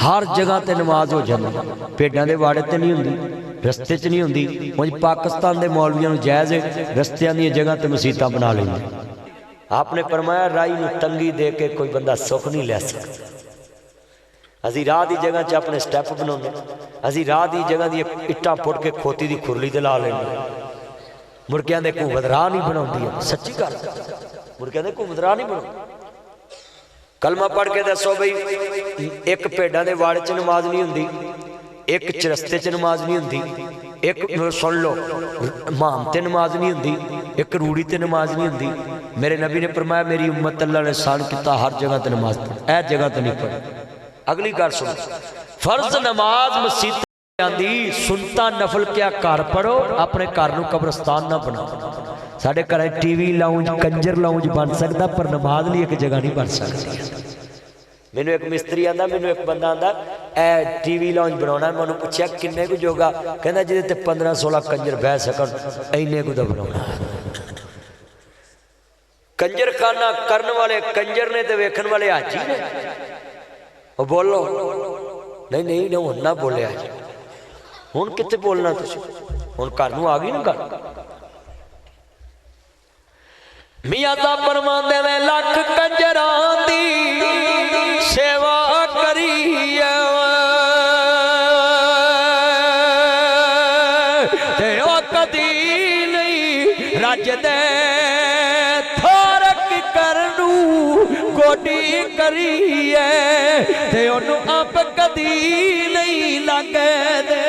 हर जगह ते नमाज हो जाती, भेडां दे वाड़े ते नहीं हुंदी, रस्ते च नहीं हुंदी। उंज पाकिस्तान के मौलवियों नूं जायज़ है, रस्तियां दी जगह ते मसीतां बना लेंदे। आपने फरमाया राही नूं तंगी दे के कोई बंदा सुख नहीं लै सकता। असी राह की जगह च अपने स्टैप बनाने, असी राह की जगह दी इट्टां पुट के खोती की खुरली ते ला लेंगे। मुड़कियां दे घूमत राह नहीं बनाउंदी, सच्ची गल, मुड़कियां दे घूमत राह नहीं बनाउंदी। कलमा पढ़ के दसो बई, एक भेडां दे वाड़े च नमाज नहीं हुंदी, एक चरस्ते च नमाज नहीं हुंदी, एक सुन लो माम ते नमाज नहीं हुंदी, एक रूड़ी ते नमाज नहीं हुंदी। मेरे नबी ने फरमाया मेरी उम्मत अल्लाह ने सान किया हर जगह ते नमाज पढ़, ऐ जगह ते नहीं पढ़। अगली गल सुनो, फर्ज नमाज मसीत आंदी, सुनता नफल क्या घर पढ़ो, अपने घर नूं कब्रस्तान ना बनाओ। साढ़े घर टीवी लाउंज कंजर लाउंज बन सकता, पर नमाज लिए एक जगह नहीं बन सकती। मैनू एक मिस्त्री आंदा, मैनू एक बंदा आंदा ए टीवी लाउंज बनाना, मैं उन्होंने पूछा किन्ने कुछ होगा, कहना जिहदे ते 15-16 कंजर बह सकन इन्ने कुछ बनाना। कंजर खाना करने वाले कंजर ने तो वेखण वाले हाजी ने। वो बोलो नहीं नहीं ना हुण ना बोलिया जी, हुण कित्थे बोलना तुसीं, हुण घर नूं आ गई ना गल। मियां दा फरमांदे ने लख कंजरां दी सेवा करी ते ओ कदी नहीं रजदे, थोरक करनू गोडी करिए ते ओनू आप कदी नहीं लगदे।